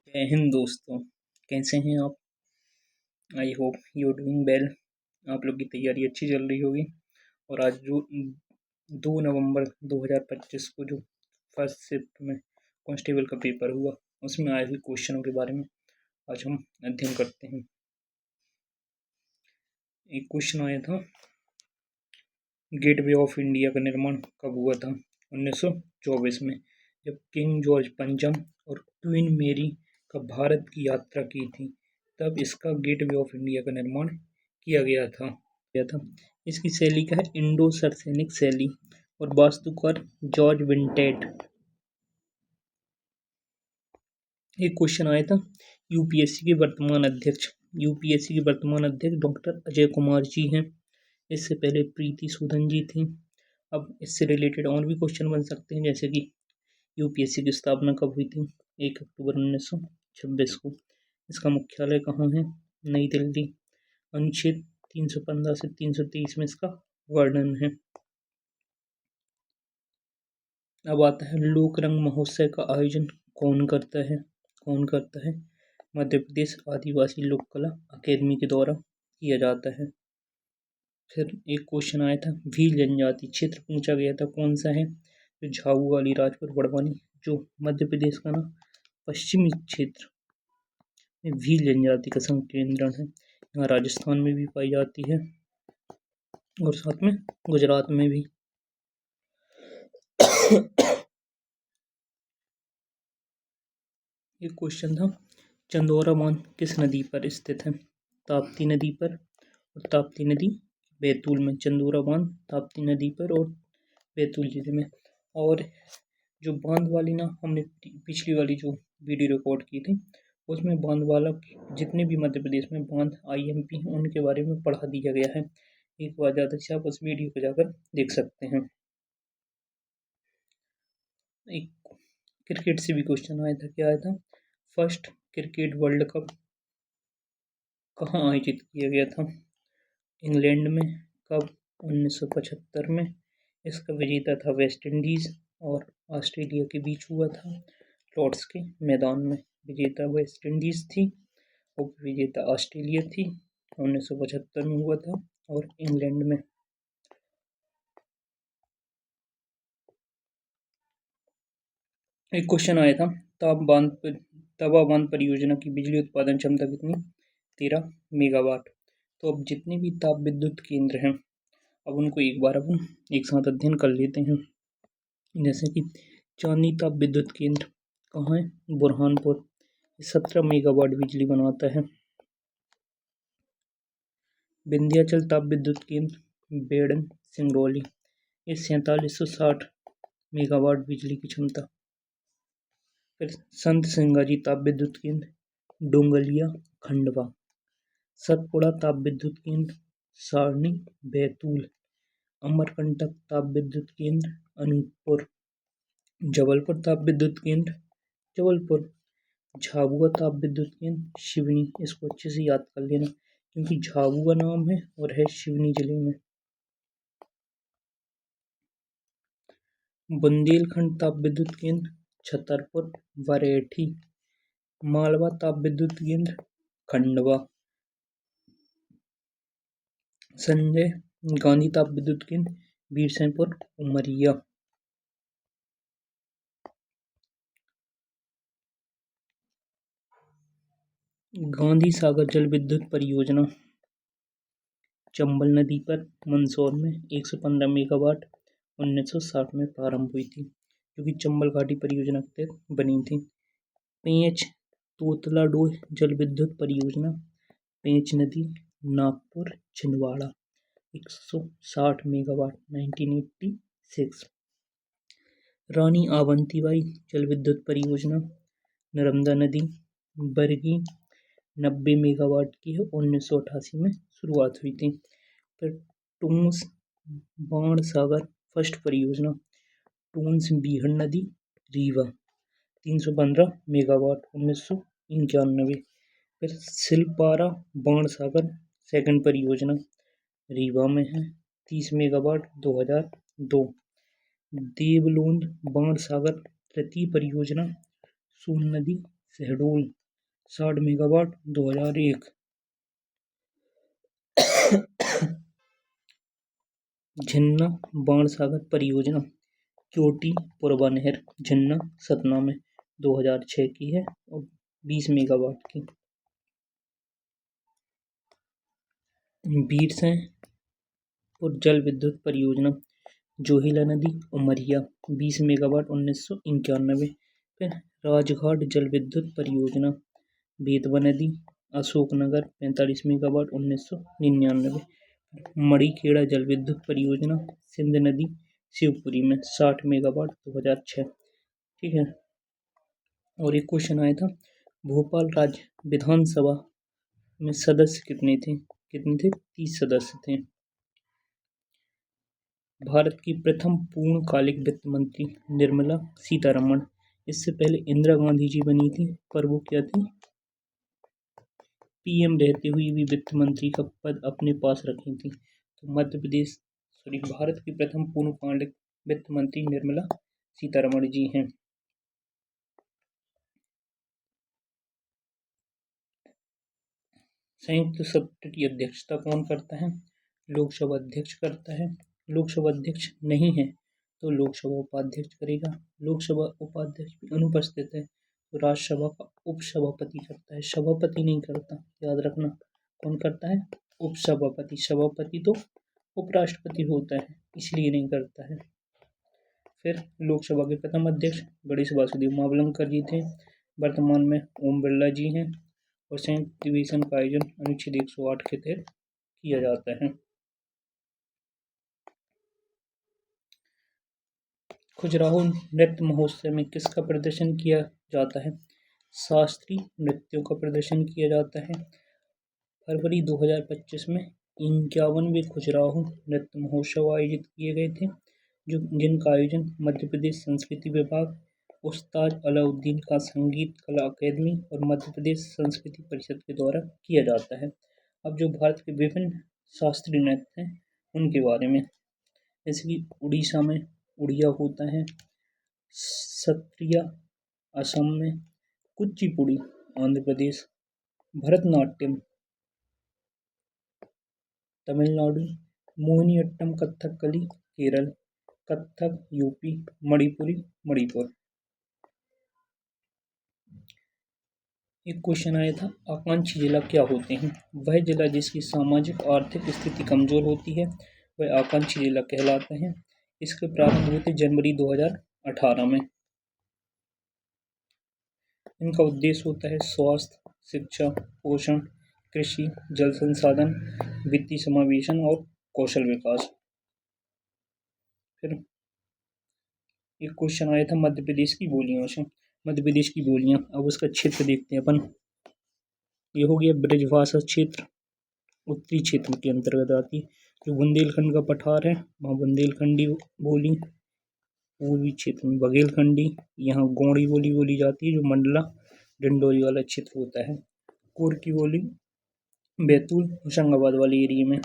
जय हिंद दोस्तों। कैसे हैं आप? I hope you doing well. आप लोग की तैयारी अच्छी चल रही होगी। और आज जो 2 नवंबर 2025 को जो फर्स्ट शिफ्ट में कांस्टेबल का पेपर हुआ, उसमें आए हुए क्वेश्चनों के बारे में आज हम अध्ययन करते हैं। एक क्वेश्चन आया था, गेटवे ऑफ इंडिया का निर्माण कब हुआ था? 1924 में, जब किंग जॉर्ज पंचम और क्वीन मेरी का भारत की यात्रा की थी, तब इसका गेटवे ऑफ इंडिया का निर्माण किया गया था। इसकी शैली क्या है? इंडो सरसैनिक शैली। और वास्तुकार जॉर्ज विंटेट। एक क्वेश्चन आया था, यूपीएससी के वर्तमान अध्यक्ष डॉक्टर अजय कुमार जी हैं। इससे पहले प्रीति सूदन जी थी। अब इससे रिलेटेड और भी क्वेश्चन बन सकते हैं, जैसे कि यूपीएससी की स्थापना कब हुई थी? 1 अक्टूबर 1926 को। इसका मुख्यालय कहाँ है? नई दिल्ली। अनुच्छेद 315 से 323 में इसका वर्णन है। अब आता है, लोक रंग महोत्सव का आयोजन कौन करता है? मध्य प्रदेश आदिवासी लोक कला अकेदमी के द्वारा किया जाता है। फिर एक क्वेश्चन आया था, भील जनजाति क्षेत्र पूछा गया था, कौन सा है? तो झाबुआ वाली राजपुर बड़वानी, जो मध्य प्रदेश का ना पश्चिमी क्षेत्र में भील जनजाति का संकेंद्रण है। यहाँ राजस्थान में भी पाई जाती है और साथ में गुजरात में भी। एक क्वेश्चन था, चंदौरा बांध किस नदी पर स्थित है? ताप्ती नदी पर। और ताप्ती नदी बैतूल में। चंदौरा बांध ताप्ती नदी पर और बैतूल जिले में। और जो बांध वाली ना, हमने पिछली वाली जो वीडियो रिकॉर्ड की थी, उसमें बांध वाला जितने भी मध्य प्रदेश में बांध आईएमपी हैं उनके बारे में पढ़ा दिया गया है। एक बार ज़्यादा से आप उस वीडियो को जाकर देख सकते हैं। एक क्रिकेट से भी क्वेश्चन आया था, क्या आया था? फर्स्ट क्रिकेट वर्ल्ड कप कहाँ आयोजित किया गया था? इंग्लैंड में। कब? 1975 में। इसका विजेता था वेस्ट इंडीज और ऑस्ट्रेलिया के बीच हुआ था, लॉर्ड्स के मैदान में। विजेता वेस्ट इंडीज थी और विजेता ऑस्ट्रेलिया थी। 1975 में हुआ था और इंग्लैंड में। एक क्वेश्चन आया था, तवा बांध परियोजना की बिजली उत्पादन क्षमता कितनी? 13 मेगावाट। तो अब जितने भी ताप विद्युत केंद्र हैं, अब उनको एक बार अपन एक साथ अध्ययन कर लेते हैं। जैसे कि चांदनी ताप विद्युत केंद्र कहाँ है? बुरहानपुर। 17 मेगावाट बिजली बनाता है। विंध्याचल ताप विद्युत केंद्र बेड़न सिंगरौली। 4760 मेगावाट बिजली की क्षमता। फिर संत सिंगाजी ताप विद्युत केंद्र डोंगलिया खंडवा। सतपुड़ा ताप विद्युत केंद्र सारणी बैतूल। अमरकंटक ताप विद्युत केंद्र अनूपपुर। जबलपुर ताप विद्युत केंद्र जबलपुर। झाबुआ ताप विद्युत केंद्र सिवनी। इसको अच्छे से याद कर लेना, क्योंकि झाबुआ नाम है और है सिवनी जिले में। बुंदेलखंड ताप विद्युत केंद्र छतरपुर बरेठी। मालवा ताप विद्युत केंद्र खंडवा। संजय गांधी ताप विद्युत केंद्र बीरसिंहपुर उमरिया। गांधी सागर जल विद्युत परियोजना चंबल नदी पर मंदसौर में 115 मेगावाट 1960 में प्रारंभ हुई थी, जो कि चंबल घाटी परियोजना के तहत बनी थी। पेंच तोतला डोह जल विद्युत परियोजना पेंच नदी नागपुर छिंदवाड़ा 160 मेगावाट 1986। रानी आवंतीबाई जल विद्युत परियोजना नर्मदा नदी बरगी 90 मेगावाट की है, 1988 में शुरुआत हुई थी। फिर टूंस बाणसागर फर्स्ट परियोजना टूंस बीहड़ नदी रीवा 315 मेगावाट 1991। फिर सिलपारा बाणसागर सेकंड परियोजना रीवा में है 30 मेगावाट 2002। देवलोंद बाणसागर तृतीय परियोजना सोन नदी शहडोल 60 मेगावाट 2001। झन्ना बाणसागर परियोजना क्योटी पूर्वा नहर झन्ना सतना में 2006 की है और 20 मेगावाट की। बीरसैंण और जल विद्युत परियोजना जोहिला नदी उमरिया 20 मेगावाट 1991। फिर राजघाट जल विद्युत परियोजना बेतवा नदी अशोकनगर 45 मेगावाट 1999। मड़ीखेड़ा जल विद्युत परियोजना सिंध नदी शिवपुरी में 60 मेगावाट 2006। ठीक है। और एक क्वेश्चन आया था भोपाल राज्य विधानसभा में सदस्य कितने थे? 30 सदस्य थे। भारत की प्रथम पूर्णकालिक वित्त मंत्री निर्मला सीतारमण। इससे पहले इंदिरा गांधी जी बनी थी, पर वो क्या थी? पीएम रहते हुए भी वित्त मंत्री का पद अपने पास रखी थी। तो भारत की प्रथम पूर्णकालिक वित्त मंत्री निर्मला सीतारमण जी हैं। संयुक्त सत्र की अध्यक्षता कौन करता है? लोकसभा अध्यक्ष करता है। लोकसभा अध्यक्ष नहीं है तो लोकसभा उपाध्यक्ष करेगा। लोकसभा उपाध्यक्ष भी अनुपस्थित है तो राज्यसभा का उपसभापति करता है, सभापति नहीं करता, याद रखना। कौन करता है? उपसभापति। सभापति तो उपराष्ट्रपति होता है, इसलिए नहीं करता है। फिर लोकसभा के प्रथम अध्यक्ष गणेश वासुदेव मावलंकर जी थे। वर्तमान में ओम बिरला जी हैं और संयुक्त अधिवेशन का आयोजन अनुच्छेद 108 के तहत किया जाता है। खजुराहो नृत्य महोत्सव में किसका प्रदर्शन किया जाता है? शास्त्रीय नृत्यों का प्रदर्शन किया जाता है। फरवरी 2025 में 51वें खजुराहो नृत्य महोत्सव आयोजित किए गए थे, जिनका आयोजन मध्य प्रदेश संस्कृति विभाग, उस्ताद अलाउद्दीन का संगीत कला अकादमी और मध्य प्रदेश संस्कृति परिषद के द्वारा किया जाता है। अब जो भारत के विभिन्न शास्त्रीय नृत्य हैं उनके बारे में, जैसे कि उड़ीसा में उड़िया होता है, सत्रिया असम में, कुचिपुड़ी आंध्र प्रदेश, भरतनाट्यम तमिलनाडु, मोहिनीअट्टम कथकली केरल, कथक यूपी, मणिपुरी मणिपुर। एक क्वेश्चन आया था आकांक्षी जिला क्या होते हैं? वह जिला जिसकी सामाजिक आर्थिक स्थिति कमजोर होती है वह आकांक्षी जिला कहलाता है। इसके प्रारंभ हुए थे जनवरी 2018 में। इनका उद्देश्य होता है स्वास्थ्य, शिक्षा, पोषण, कृषि, जल संसाधन, वित्तीय समावेशन और कौशल विकास। फिर एक क्वेश्चन आया था मध्य प्रदेश की बोलियों से। मध्य प्रदेश की बोलियां, अब उसका क्षेत्र देखते हैं अपन। ये हो गया ब्रजभाषा क्षेत्र, उत्तरी क्षेत्र के अंतर्गत आती है। जो बुंदेलखंड का पठार है वहाँ बुंदेलखंडी बोली, पूर्वी क्षेत्र में बघेलखंडी, यहाँ गोंडी बोली बोली जाती है जो मंडला डिंडोरी वाला क्षेत्र होता है। कोर की बोली बैतूल होशंगाबाद वाले एरिया में।